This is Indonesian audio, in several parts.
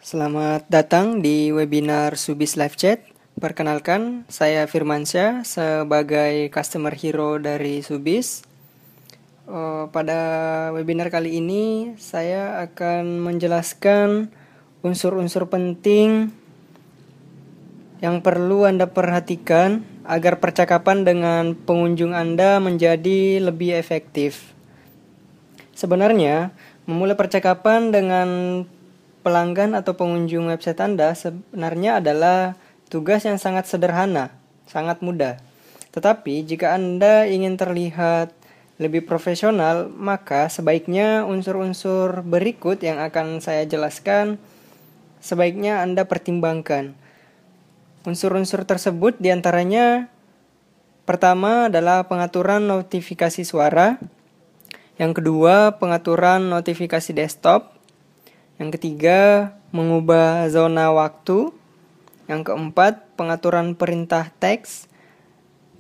Selamat datang di webinar Subis Live Chat. Perkenalkan, saya Firmansyah sebagai Customer Hero dari Subis. Pada webinar kali ini, saya akan menjelaskan unsur-unsur penting yang perlu Anda perhatikan agar percakapan dengan pengunjung Anda menjadi lebih efektif. Sebenarnya, memulai percakapan dengan pelanggan atau pengunjung website Anda sebenarnya adalah tugas yang sangat sederhana, sangat mudah. Tetapi jika Anda ingin terlihat lebih profesional, maka sebaiknya unsur-unsur berikut yang akan saya jelaskan sebaiknya Anda pertimbangkan. Unsur-unsur tersebut diantaranya pertama adalah pengaturan notifikasi suara, yang kedua pengaturan notifikasi desktop, yang ketiga, mengubah zona waktu. Yang keempat, pengaturan perintah teks.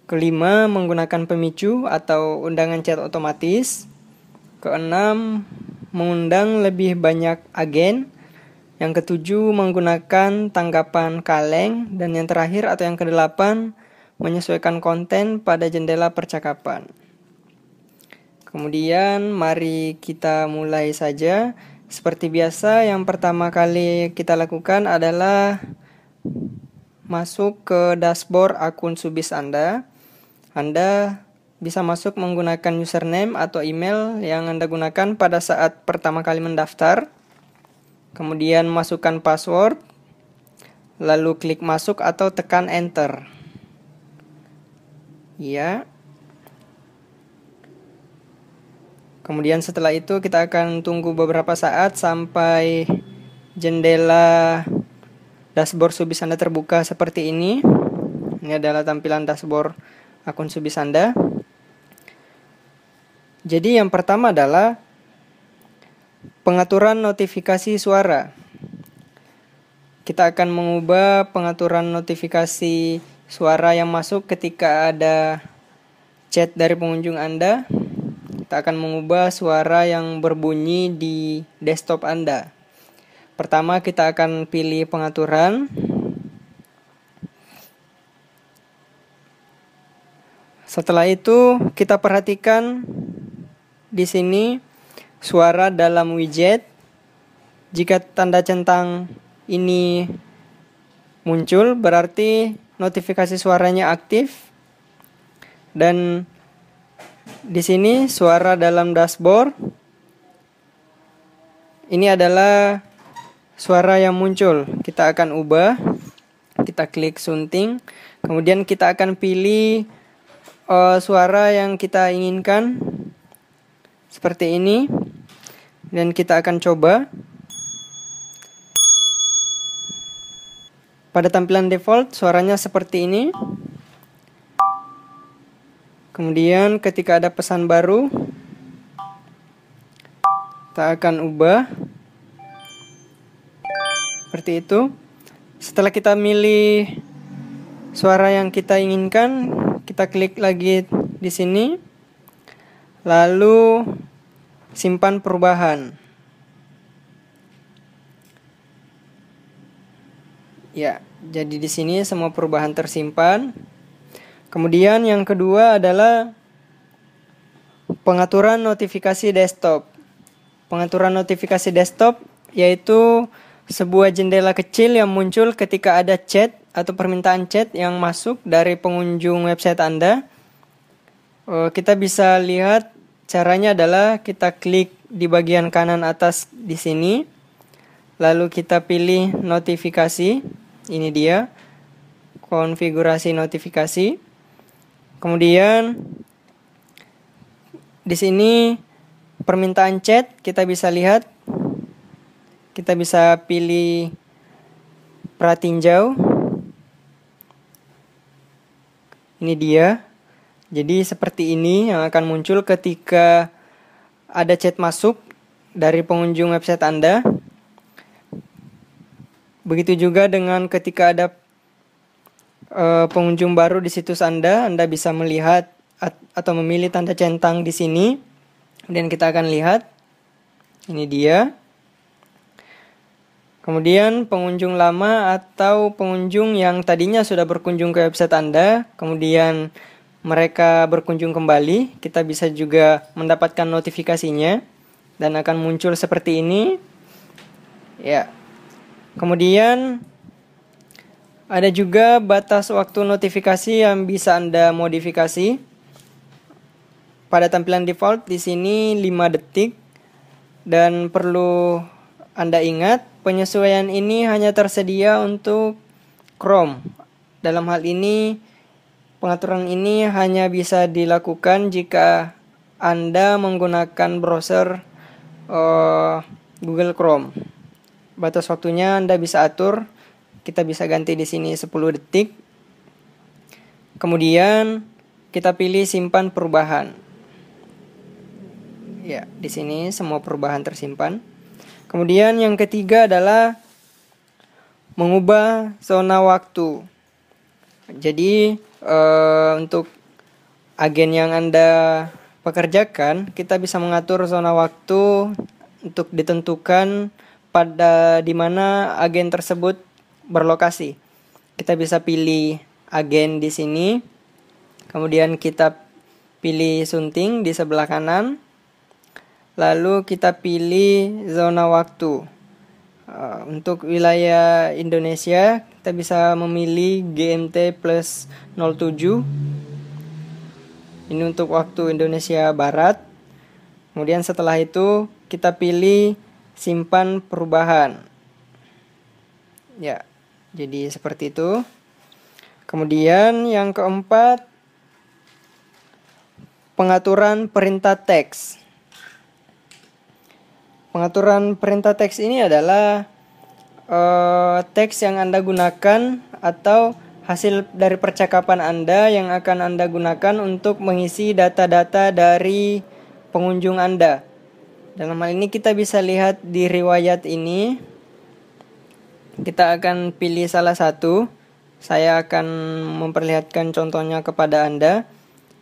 Kelima, menggunakan pemicu atau undangan chat otomatis. Keenam, mengundang lebih banyak agen. Yang ketujuh, menggunakan tanggapan kaleng. Dan yang terakhir atau yang kedelapan, menyesuaikan konten pada jendela percakapan. Kemudian, mari kita mulai saja. Seperti biasa, yang pertama kali kita lakukan adalah masuk ke dashboard akun Subis Anda. Anda bisa masuk menggunakan username atau email yang Anda gunakan pada saat pertama kali mendaftar. Kemudian masukkan password, lalu klik masuk atau tekan enter. Ya. Kemudian setelah itu kita akan tunggu beberapa saat sampai jendela dashboard Subis Anda terbuka seperti ini. Ini adalah tampilan dashboard akun Subis Anda. Jadi yang pertama adalah pengaturan notifikasi suara. Kita akan mengubah pengaturan notifikasi suara yang masuk ketika ada chat dari pengunjung Anda. Kita akan mengubah suara yang berbunyi di desktop Anda. Pertama kita akan pilih pengaturan. Setelah itu kita perhatikan di sini suara dalam widget. Jika tanda centang ini muncul berarti notifikasi suaranya aktif. Dan di sini suara dalam dashboard. Ini adalah suara yang muncul. Kita akan ubah. Kita klik sunting. Kemudian kita akan pilih suara yang kita inginkan. Seperti ini. Dan kita akan coba. Pada tampilan default suaranya seperti ini. Kemudian ketika ada pesan baru, kita akan ubah seperti itu. Setelah kita milih suara yang kita inginkan, kita klik lagi di sini, lalu simpan perubahan. Ya, jadi di sini semua perubahan tersimpan. Kemudian yang kedua adalah pengaturan notifikasi desktop. Pengaturan notifikasi desktop yaitu sebuah jendela kecil yang muncul ketika ada chat atau permintaan chat yang masuk dari pengunjung website Anda. Kita bisa lihat caranya adalah kita klik di bagian kanan atas di sini. Lalu kita pilih notifikasi. Ini dia. Konfigurasi notifikasi. Kemudian di sini permintaan chat kita bisa lihat. Kita bisa pilih pratinjau. Ini dia. Jadi seperti ini yang akan muncul ketika ada chat masuk dari pengunjung website Anda. Begitu juga dengan ketika ada pengunjung baru di situs Anda bisa melihat atau memilih tanda centang di sini. Dan kita akan lihat. Ini dia. Kemudian pengunjung lama atau pengunjung yang tadinya sudah berkunjung ke website Anda, kemudian mereka berkunjung kembali, kita bisa juga mendapatkan notifikasinya dan akan muncul seperti ini. Ya. Kemudian ada juga batas waktu notifikasi yang bisa Anda modifikasi. Pada tampilan default di sini 5 detik dan perlu Anda ingat penyesuaian ini hanya tersedia untuk Chrome. Dalam hal ini pengaturan ini hanya bisa dilakukan jika Anda menggunakan browser Google Chrome. Batas waktunya Anda bisa atur. Kita bisa ganti di sini 10 detik. Kemudian kita pilih simpan perubahan. Ya, di sini semua perubahan tersimpan. Kemudian yang ketiga adalah mengubah zona waktu. Jadi untuk agen yang Anda pekerjakan, kita bisa mengatur zona waktu untuk ditentukan pada di mana agen tersebut berlokasi. Kita bisa pilih agen di sini. Kemudian kita pilih sunting di sebelah kanan. Lalu kita pilih zona waktu. Untuk wilayah Indonesia, kita bisa memilih GMT plus 07. Ini untuk waktu Indonesia Barat. Kemudian setelah itu kita pilih simpan perubahan. Ya, jadi seperti itu. Kemudian yang keempat, pengaturan perintah teks. Pengaturan perintah teks ini adalah teks yang Anda gunakan atau hasil dari percakapan Anda yang akan Anda gunakan untuk mengisi data-data dari pengunjung Anda. Dalam hal ini kita bisa lihat di riwayat ini. Kita akan pilih salah satu. Saya akan memperlihatkan contohnya kepada Anda.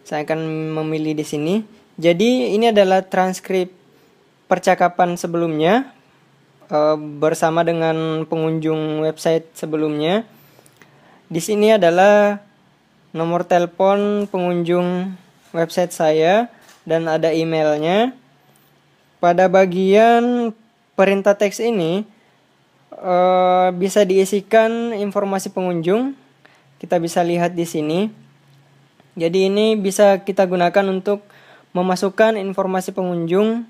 Saya akan memilih di sini. Jadi ini adalah transkrip percakapan sebelumnya bersama dengan pengunjung website sebelumnya. Di sini adalah nomor telepon pengunjung website saya dan ada emailnya. Pada bagian perintah teks ini bisa diisikan informasi pengunjung. Kita bisa lihat di sini. Jadi ini bisa kita gunakan untuk memasukkan informasi pengunjung.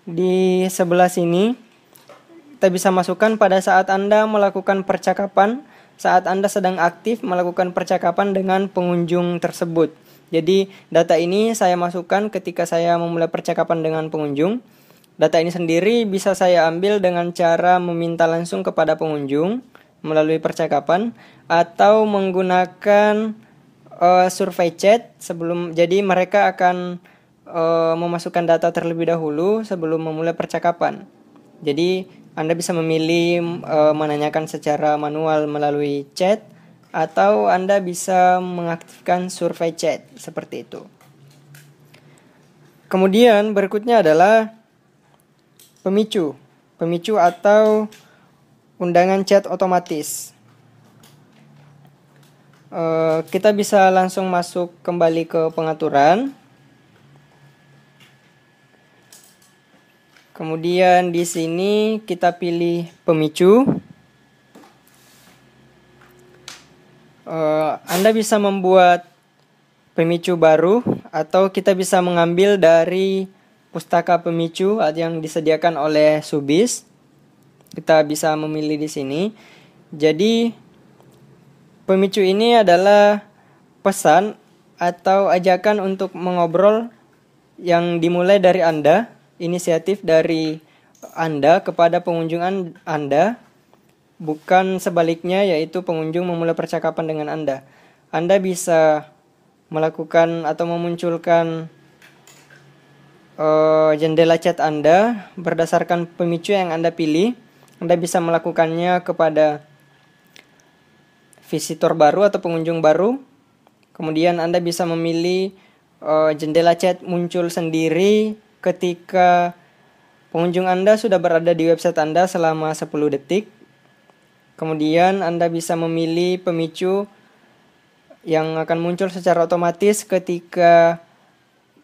Di sebelah sini kita bisa masukkan pada saat Anda melakukan percakapan, saat Anda sedang aktif melakukan percakapan dengan pengunjung tersebut. Jadi data ini saya masukkan ketika saya memulai percakapan dengan pengunjung. Data ini sendiri bisa saya ambil dengan cara meminta langsung kepada pengunjung melalui percakapan atau menggunakan survei chat sebelum. Jadi mereka akan memasukkan data terlebih dahulu sebelum memulai percakapan. Jadi Anda bisa memilih menanyakan secara manual melalui chat atau Anda bisa mengaktifkan survei chat seperti itu. Kemudian berikutnya adalah pemicu. Pemicu atau undangan chat otomatis. Kita bisa langsung masuk kembali ke pengaturan. Kemudian di sini kita pilih pemicu. Anda bisa membuat pemicu baru atau kita bisa mengambil dari pustaka pemicu yang disediakan oleh Subis. Kita bisa memilih di sini. Jadi pemicu ini adalah pesan atau ajakan untuk mengobrol yang dimulai dari Anda. Inisiatif dari Anda kepada pengunjung Anda, bukan sebaliknya, yaitu pengunjung memulai percakapan dengan Anda. Anda bisa melakukan atau memunculkan jendela chat Anda berdasarkan pemicu yang Anda pilih. Anda bisa melakukannya kepada visitor baru atau pengunjung baru. Kemudian Anda bisa memilih jendela chat muncul sendiri ketika Pengunjung Anda sudah berada di website Anda selama 10 detik. Kemudian Anda bisa memilih pemicu yang akan muncul secara otomatis ketika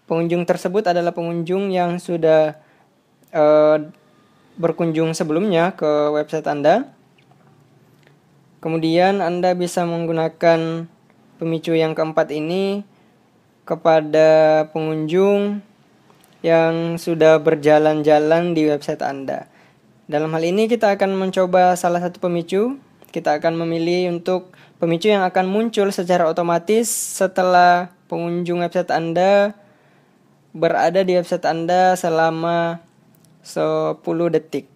pengunjung tersebut adalah pengunjung yang sudah berkunjung sebelumnya ke website Anda. Kemudian Anda bisa menggunakan pemicu yang keempat ini kepada pengunjung yang sudah berjalan-jalan di website Anda. Dalam hal ini kita akan mencoba salah satu pemicu. Kita akan memilih untuk pemicu yang akan muncul secara otomatis setelah pengunjung website Anda berada di website Anda selama 10 detik.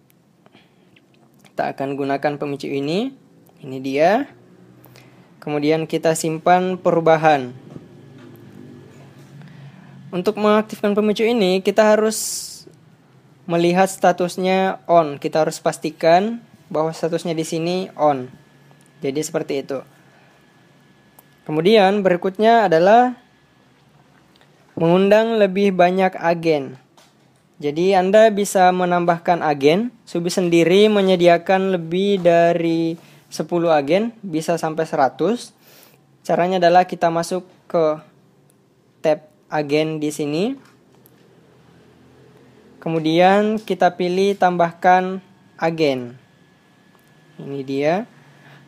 Kita akan gunakan pemicu ini. Ini dia. Kemudian kita simpan perubahan. Untuk mengaktifkan pemicu ini, kita harus melihat statusnya on. Kita harus pastikan bahwa statusnya di sini on. Jadi seperti itu. Kemudian berikutnya adalah mengundang lebih banyak agen. Jadi Anda bisa menambahkan agen. Subi sendiri menyediakan lebih dari 10 agen, bisa sampai 100. Caranya adalah kita masuk ke tab agen di sini. Kemudian kita pilih tambahkan agen. Ini dia.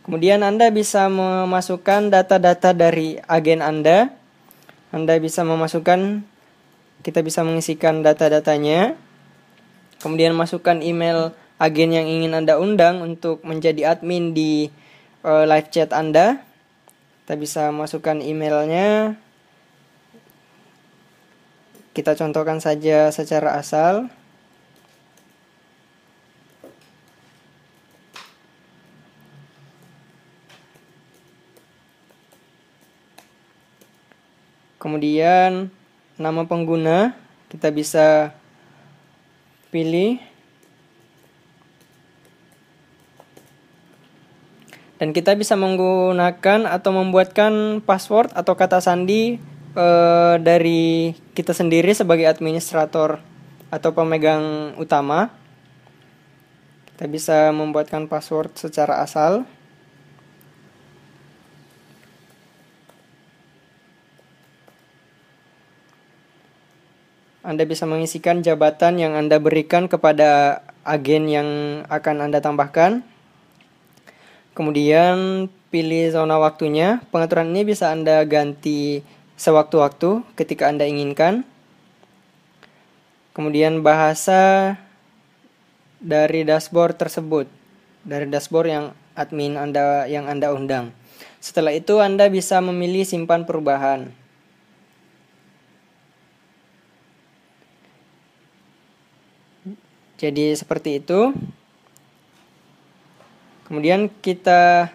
Kemudian Anda bisa memasukkan data-data dari agen Anda. Anda bisa memasukkan, kita bisa mengisikan data-datanya. Kemudian masukkan email agen yang ingin Anda undang untuk menjadi admin di live chat Anda. Kita bisa masukkan emailnya. Kita contohkan saja secara asal. Kemudian nama pengguna kita bisa pilih. Dan kita bisa menggunakan atau membuatkan password atau kata sandi dari kita sendiri sebagai administrator atau pemegang utama. Kita bisa membuatkan password secara asal. Anda bisa mengisikan jabatan yang Anda berikan kepada agen yang akan Anda tambahkan. Kemudian pilih zona waktunya. Pengaturan ini bisa Anda ganti sewaktu-waktu ketika Anda inginkan. Kemudian bahasa dari dashboard tersebut, dari dashboard yang admin Anda yang Anda undang. Setelah itu Anda bisa memilih simpan perubahan. Jadi seperti itu. Kemudian kita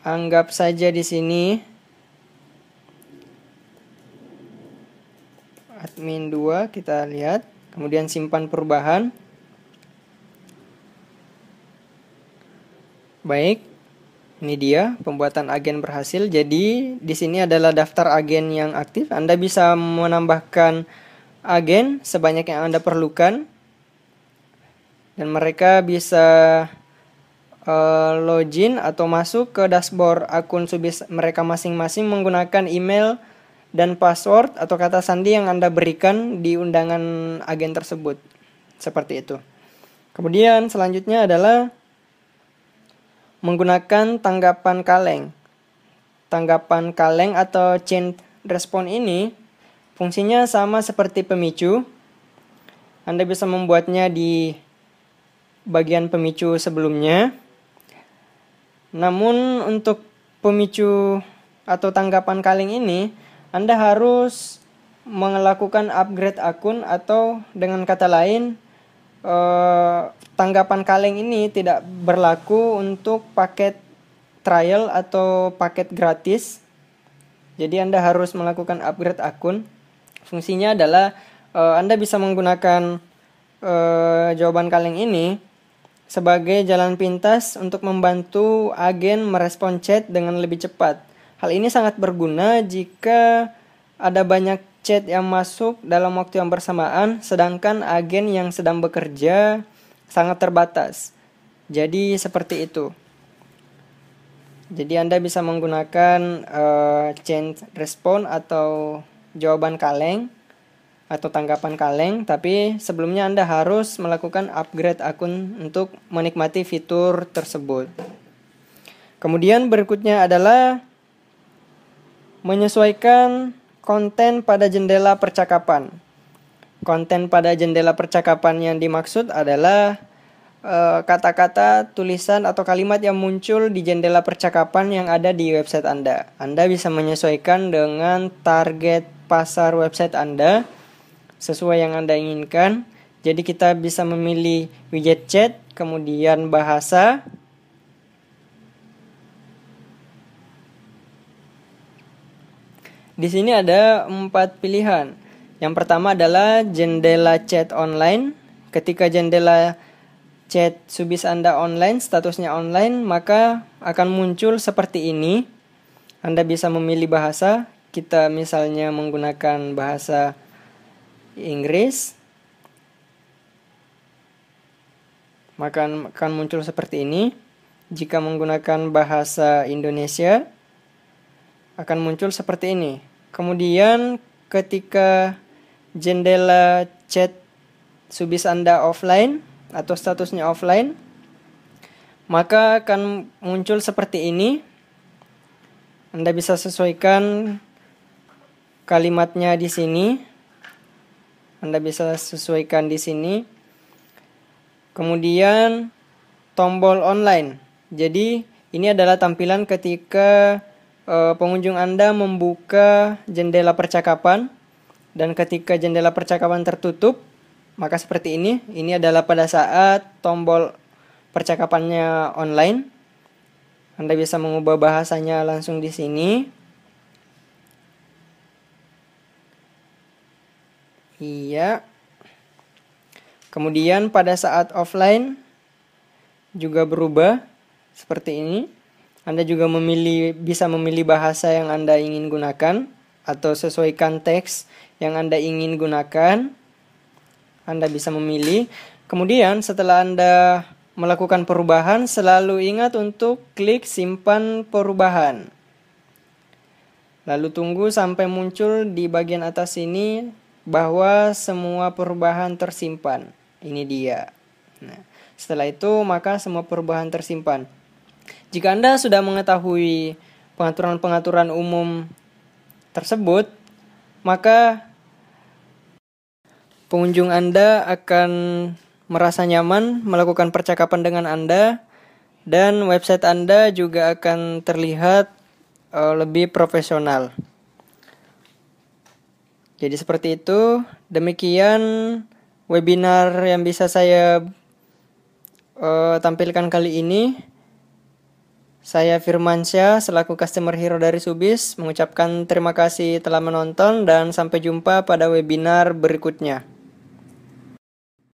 anggap saja di sini admin 2, kita lihat. Kemudian simpan perubahan. Baik. Ini dia pembuatan agen berhasil. Jadi di sini adalah daftar agen yang aktif. Anda bisa menambahkan agen sebanyak yang Anda perlukan. Dan mereka bisa login atau masuk ke dashboard akun Subis mereka masing-masing menggunakan email dan password atau kata sandi yang Anda berikan di undangan agen tersebut. Seperti itu. Kemudian selanjutnya adalah menggunakan tanggapan kaleng. Tanggapan kaleng atau chain response ini fungsinya sama seperti pemicu. Anda bisa membuatnya di bagian pemicu sebelumnya. Namun untuk pemicu atau tanggapan kaleng ini, Anda harus melakukan upgrade akun atau dengan kata lain, tanggapan kaleng ini tidak berlaku untuk paket trial atau paket gratis. Jadi Anda harus melakukan upgrade akun. Fungsinya adalah Anda bisa menggunakan jawaban kaleng ini sebagai jalan pintas untuk membantu agen merespon chat dengan lebih cepat. Hal ini sangat berguna jika ada banyak chat yang masuk dalam waktu yang bersamaan, sedangkan agen yang sedang bekerja sangat terbatas. Jadi seperti itu. Jadi Anda bisa menggunakan chain response atau jawaban kaleng atau tanggapan kaleng, tapi sebelumnya Anda harus melakukan upgrade akun untuk menikmati fitur tersebut. Kemudian berikutnya adalah menyesuaikan konten pada jendela percakapan. Konten pada jendela percakapan yang dimaksud adalah kata-kata, tulisan, atau kalimat yang muncul di jendela percakapan yang ada di website Anda. Anda bisa menyesuaikan dengan target pasar website Anda sesuai yang Anda inginkan. Jadi kita bisa memilih widget chat, kemudian bahasa, di sini ada 4 pilihan. Yang pertama adalah jendela chat online. Ketika jendela chat Subis Anda online, statusnya online, maka akan muncul seperti ini. Anda bisa memilih bahasa. Kita misalnya menggunakan bahasa Inggris, maka akan muncul seperti ini. Jika menggunakan bahasa Indonesia, akan muncul seperti ini. Kemudian ketika jendela chat Subis Anda offline atau statusnya offline, maka akan muncul seperti ini. Anda bisa sesuaikan kalimatnya di sini. Anda bisa sesuaikan di sini. Kemudian tombol online. Jadi ini adalah tampilan ketika pengunjung Anda membuka jendela percakapan, dan ketika jendela percakapan tertutup, maka seperti ini. Ini adalah pada saat tombol percakapannya online. Anda bisa mengubah bahasanya langsung di sini. Iya. Kemudian pada saat offline juga berubah seperti ini. Anda juga bisa memilih bahasa yang Anda ingin gunakan atau sesuaikan teks yang Anda ingin gunakan. Anda bisa memilih. Kemudian setelah Anda melakukan perubahan, selalu ingat untuk klik simpan perubahan. Lalu tunggu sampai muncul di bagian atas ini bahwa semua perubahan tersimpan. Ini dia. Nah, setelah itu maka semua perubahan tersimpan. Jika Anda sudah mengetahui pengaturan-pengaturan umum tersebut, maka pengunjung Anda akan merasa nyaman melakukan percakapan dengan Anda, dan website Anda juga akan terlihat lebih profesional. Jadi seperti itu. Demikian webinar yang bisa saya tampilkan kali ini. Saya Firmansyah selaku Customer Hero dari Subis mengucapkan terima kasih telah menonton, dan sampai jumpa pada webinar berikutnya.